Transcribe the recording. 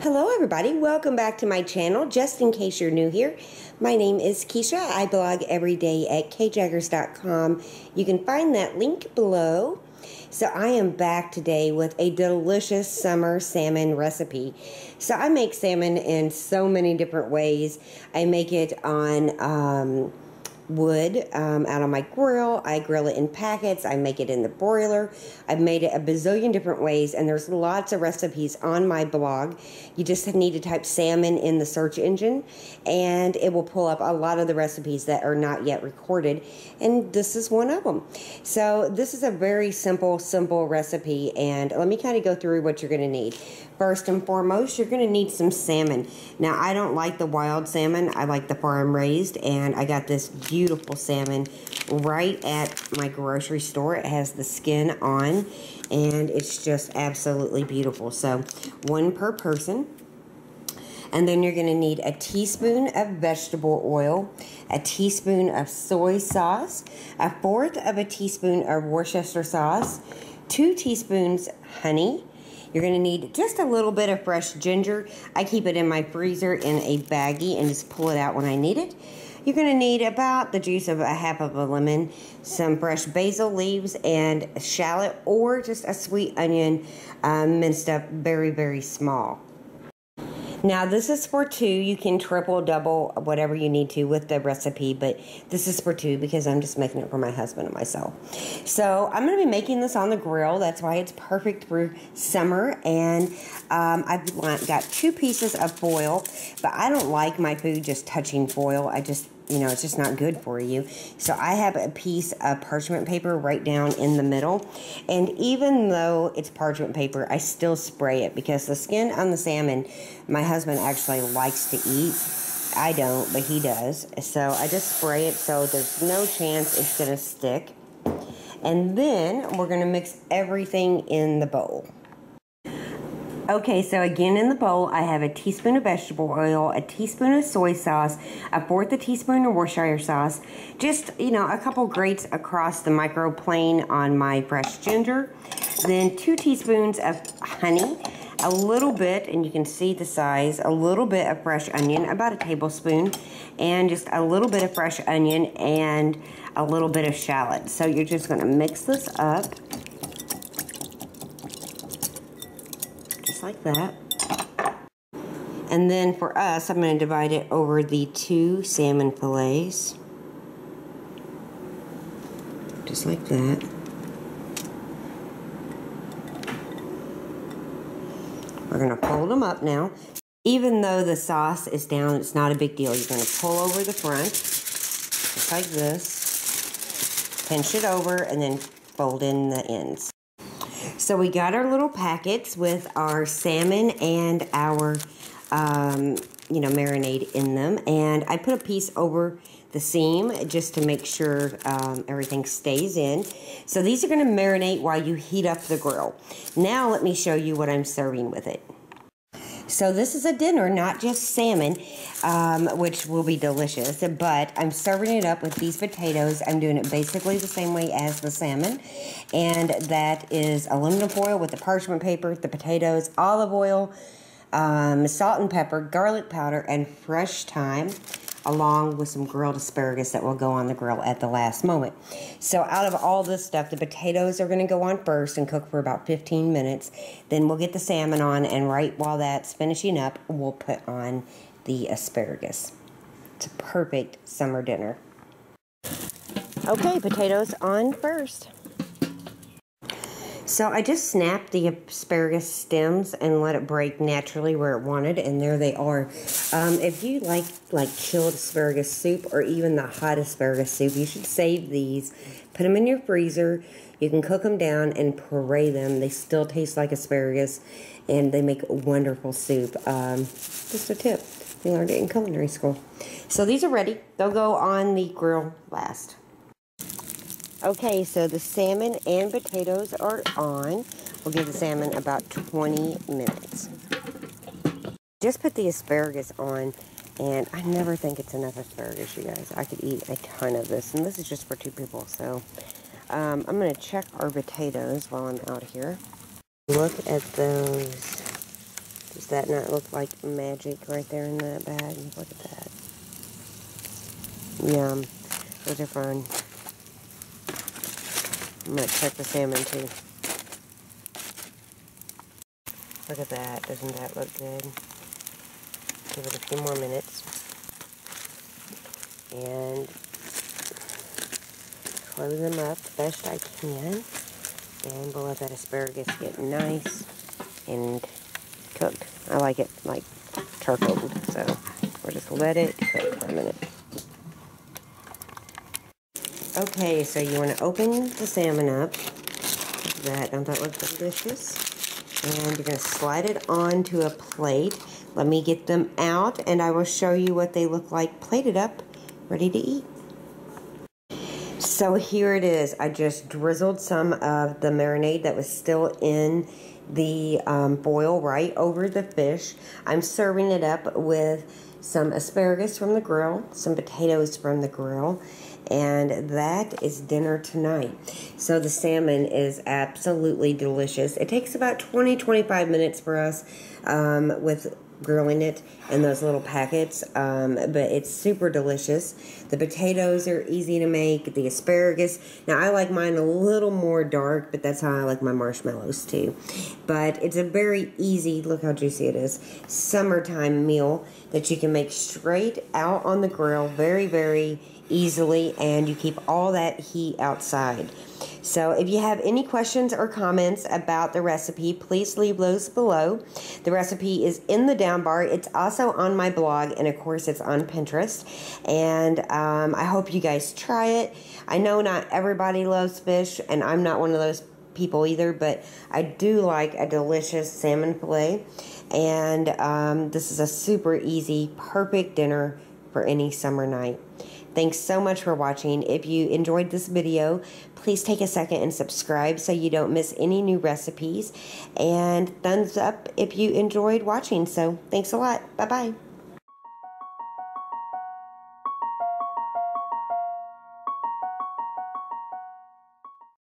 Hello everybody, welcome back to my channel. Just in case you're new here, my name is Kisha. I blog every day at kjaggers.com. You can find that link below. So I am back today with a delicious summer salmon recipe. So I make salmon in so many different ways. I make it on wood out on my grill. I grill it in packets. I make it in the broiler. I've made it a bazillion different ways, and there's lots of recipes on my blog. You just need to type salmon in the search engine and it will pull up a lot of the recipes that are not yet recorded, and this is one of them. So this is a very simple recipe, and let me kind of go through what you're going to need. First and foremost, you're going to need some salmon. Now, I don't like the wild salmon. I like the farm raised, and I got this beautiful salmon right at my grocery store. It has the skin on, and it's just absolutely beautiful. So, one per person. And then you're going to need a teaspoon of vegetable oil, a teaspoon of soy sauce, a fourth of a teaspoon of Worcestershire sauce, 2 teaspoons honey. You're going to need just a little bit of fresh ginger. I keep it in my freezer in a baggie and just pull it out when I need it. You're going to need about the juice of a half of a lemon, some fresh basil leaves, and a shallot or just a sweet onion minced up very, very small. Now, this is for 2. You can triple, double, whatever you need to with the recipe, but this is for 2 because I'm just making it for my husband and myself. So, I'm going to be making this on the grill. That's why it's perfect for summer. And I've got 2 pieces of foil, but I don't like my food just touching foil. It's just not good for you. So I have a piece of parchment paper right down in the middle. And even though it's parchment paper, I still spray it because the skin on the salmon, my husband actually likes to eat. I don't, but he does. So I just spray it so there's no chance it's going to stick. And then we're going to mix everything in the bowl. Okay, so again in the bowl, I have a teaspoon of vegetable oil, a teaspoon of soy sauce, a fourth a teaspoon of Worcestershire sauce, just, a couple grates across the microplane on my fresh ginger, then 2 teaspoons of honey, a little bit, and you can see the size, a little bit of fresh onion, about a tablespoon, and just a little bit of fresh onion and a little bit of shallot. So you're just going to mix this up. Like that. And then for us, I'm going to divide it over the 2 salmon fillets. Just like that. We're going to fold them up now. Even though the sauce is down, it's not a big deal. You're going to pull over the front, just like this. Pinch it over and then fold in the ends. So we got our little packets with our salmon and our, marinade in them. And I put a piece over the seam just to make sure everything stays in. So these are going to marinate while you heat up the grill. Now let me show you what I'm serving with it. So this is a dinner, not just salmon, which will be delicious, but I'm serving it up with these potatoes. I'm doing it basically the same way as the salmon, and that is aluminum foil with the parchment paper, the potatoes, olive oil, salt and pepper, garlic powder, and fresh thyme, along with some grilled asparagus that will go on the grill at the last moment. So out of all this stuff, the potatoes are going to go on first and cook for about 15 minutes. Then we'll get the salmon on, and right while that's finishing up, we'll put on the asparagus. It's a perfect summer dinner. Okay, potatoes on first. So I just snapped the asparagus stems and let it break naturally where it wanted, and there they are. If you like chilled asparagus soup or even the hot asparagus soup, you should save these. Put them in your freezer. You can cook them down and puree them. They still taste like asparagus, and they make wonderful soup. Just a tip. We learned it in culinary school. So these are ready. They'll go on the grill last. Okay, so the salmon and potatoes are on. We'll give the salmon about 20 minutes. Just put the asparagus on, and I never think it's enough asparagus, you guys. I could eat a ton of this, and this is just for 2 people. So I'm going to check our potatoes while I'm out here. Look at those Does that not look like magic right there in that bag? Look at that. Yum. Those are fun. I'm going to check the salmon too. Look at that. Doesn't that look good? Give it a few more minutes. And close them up best I can. And we'll let that asparagus get nice and cooked. I like it like charcoaled, so we'll just let it cook for a minute. Okay, so you want to open the salmon up. Look at that. Don't that look delicious? And you're going to slide it onto a plate. Let me get them out, and I will show you what they look like plated up, ready to eat. So here it is. I just drizzled some of the marinade that was still in the boil right over the fish. I'm serving it up with some asparagus from the grill, some potatoes from the grill, and that is dinner tonight. So the salmon is absolutely delicious. It takes about 20-25 minutes for us with grilling it in those little packets, but it's super delicious. The potatoes are easy to make. The asparagus, now I like mine a little more dark, but that's how I like my marshmallows too. But it's a very easy, look how juicy it is, summertime meal that you can make straight out on the grill very, very easily, and you keep all that heat outside. So if you have any questions or comments about the recipe, please leave those below. The recipe is in the down bar. It's also on my blog, and of course it's on Pinterest. And I hope you guys try it. I know not everybody loves fish, and I'm not one of those people either, but I do like a delicious salmon fillet. And this is a super easy, perfect dinner for any summer night. Thanks so much for watching. If you enjoyed this video, please take a second and subscribe so you don't miss any new recipes. And thumbs up if you enjoyed watching. So thanks a lot. Bye-bye.